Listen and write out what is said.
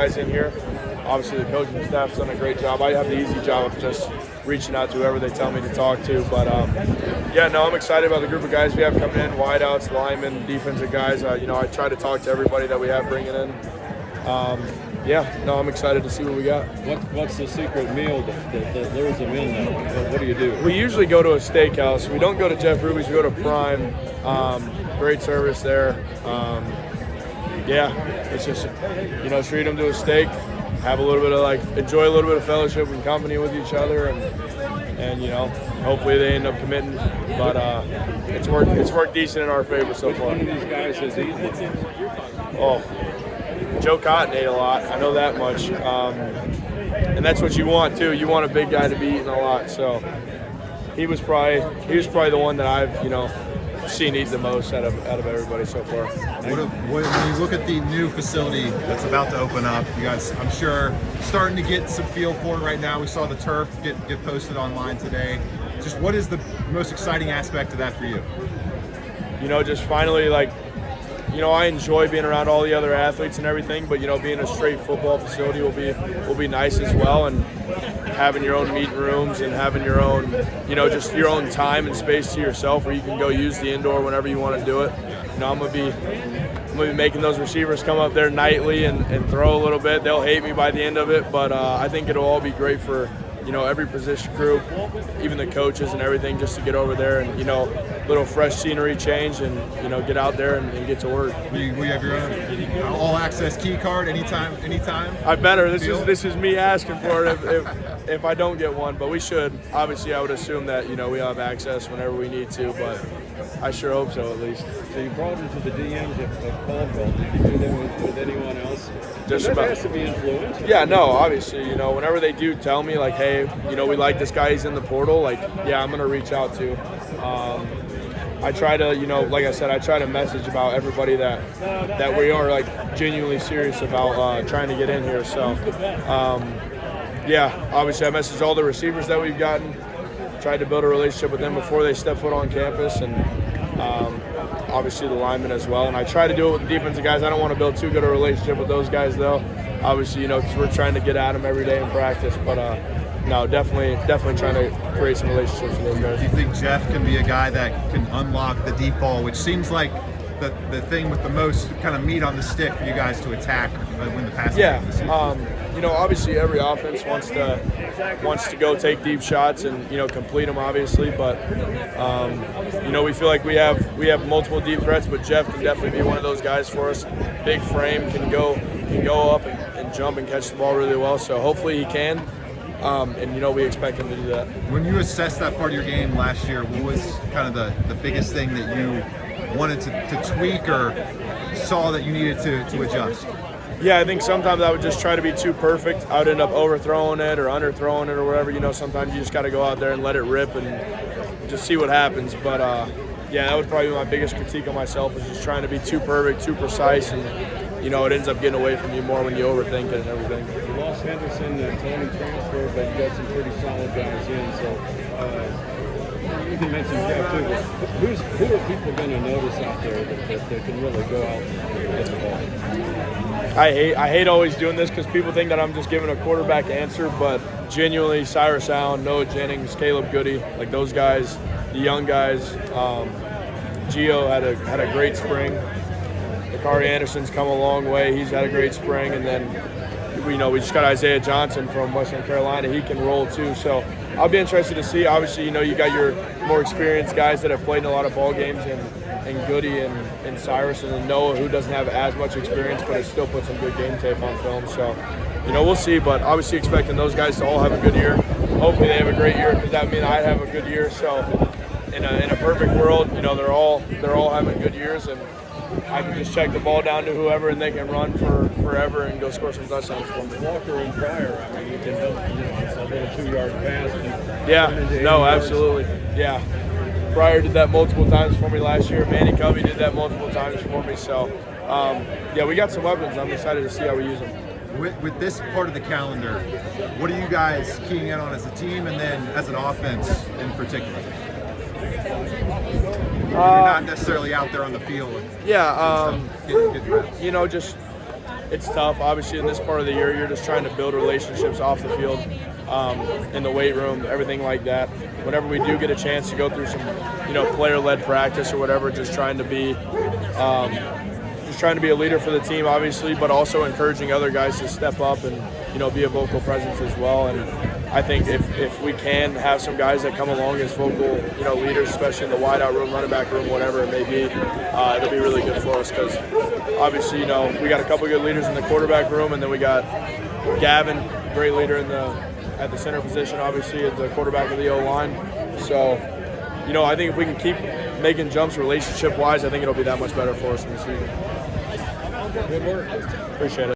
guys in here. Obviously, the coaching staff's done a great job. I have the easy job of just reaching out to whoever they tell me to talk to. But, I'm excited about the group of guys we have coming in, wideouts, linemen, defensive guys. I try to talk to everybody that we have bringing in. I'm excited to see what we got. What's the secret meal that lures them in there? What do you do? We usually go to a steakhouse. We don't go to Jeff Ruby's. We go to Prime. Great service there. It's just, treat them to a steak, have a little bit of enjoy a little bit of fellowship and company with each other, and hopefully they end up committing. But it's worked decent in our favor so far. One of these guys has eaten. Oh, Joe Cotton ate a lot. I know that much. And that's what you want too. You want a big guy to be eating a lot. So he was probably the one that I've seen eat the most out of everybody so far. When you look at the new facility that's about to open up, you guys, I'm sure, starting to get some feel for it right now. We saw the turf get posted online today. Just what is the most exciting aspect of that for you? Just finally, I enjoy being around all the other athletes and everything, but being a straight football facility will be nice as well, and having your own meeting rooms and having your own, just your own time and space to yourself where you can go use the indoor whenever you want to do it. I'm gonna be making those receivers come up there nightly and throw a little bit. They'll hate me by the end of it, but I think it'll all be great for every position group, even the coaches and everything, just to get over there and little fresh scenery change and get out there and get to work. We have your own all-access key card anytime. I better. This is me asking for it if I don't get one, but we should. Obviously, I would assume that we have access whenever we need to, but I sure hope so at least. So you brought into the DMs of Caldwell. Did you do them with anyone else? Just that about. Has to be influential. Yeah, no, obviously, whenever they do tell me hey, we like this guy, he's in the portal, I'm gonna reach out to. I try to, like I said, I try to message about everybody that we are genuinely serious about trying to get in here. So, obviously I messaged all the receivers that we've gotten, tried to build a relationship with them before they step foot on campus, and obviously the linemen as well. And I try to do it with the defensive guys. I don't want to build too good a relationship with those guys though, obviously, because we're trying to get at them every day in practice. But no, definitely trying to create some relationships with those guys. Do you think Jeff can be a guy that can unlock the deep ball, which seems like the thing with the most kind of meat on the stick for you guys to attack when the passing game this season? Obviously every offense wants to go take deep shots and complete them, obviously. But we feel like we have multiple deep threats, but Jeff can definitely be one of those guys for us. Big frame, can go up and jump and catch the ball really well. So hopefully he can. We expect him to do that. When you assessed that part of your game last year, what was kind of the biggest thing that you wanted to tweak or saw that you needed to adjust? Yeah, I think sometimes I would just try to be too perfect. I would end up overthrowing it or underthrowing it or whatever. Sometimes you just got to go out there and let it rip and just see what happens. But, that would probably be my biggest critique on myself, is just trying to be too perfect, too precise, and, it ends up getting away from you more when you overthink it and everything. You lost Henderson and Tony transfer, but you got some pretty solid guys in. So you can mention Jeff too. Who are people going to notice out there that can really go out and get the ball? I hate always doing this because people think that I'm just giving a quarterback answer, but genuinely Cyrus Allen, Noah Jennings, Caleb Goody, those guys, the young guys. Gio had a great spring. Bakari Anderson's come a long way. He's had a great spring, and then we just got Isaiah Johnson from Western Carolina. He can roll too. So I'll be interested to see. Obviously, you got your more experienced guys that have played in a lot of ball games, and Goody and Cyrus, and then Noah, who doesn't have as much experience but has still put some good game tape on film. So we'll see. But obviously expecting those guys to all have a good year. Hopefully they have a great year, because that would mean I'd have a good year. So in a perfect world, they're all having good years, and I can just check the ball down to whoever, and they can run for forever and go score some touchdowns for me. Walker and Pryor, you can help. It's a little 2-yard pass. Yeah, no, absolutely. Yeah, Pryor did that multiple times for me last year. Manny Covey did that multiple times for me. So, we got some weapons. I'm excited to see how we use them. With this part of the calendar, what are you guys keying in on as a team, and then as an offense in particular? You're not necessarily out there on the field. Yeah, getting reps. just it's tough. Obviously, in this part of the year, you're just trying to build relationships off the field, in the weight room, everything like that. Whenever we do get a chance to go through some, player-led practice or whatever, just trying to be a leader for the team, obviously, but also encouraging other guys to step up and, be a vocal presence as well. And I think if we can have some guys that come along as vocal, leaders, especially in the wideout room, running back room, whatever it may be, it'll be really good for us because obviously, we got a couple good leaders in the quarterback room, and then we got Gavin, great leader at the center position, obviously, at the quarterback of the O-line. So, I think if we can keep making jumps relationship-wise, I think it'll be that much better for us in the season. Good work. Appreciate it.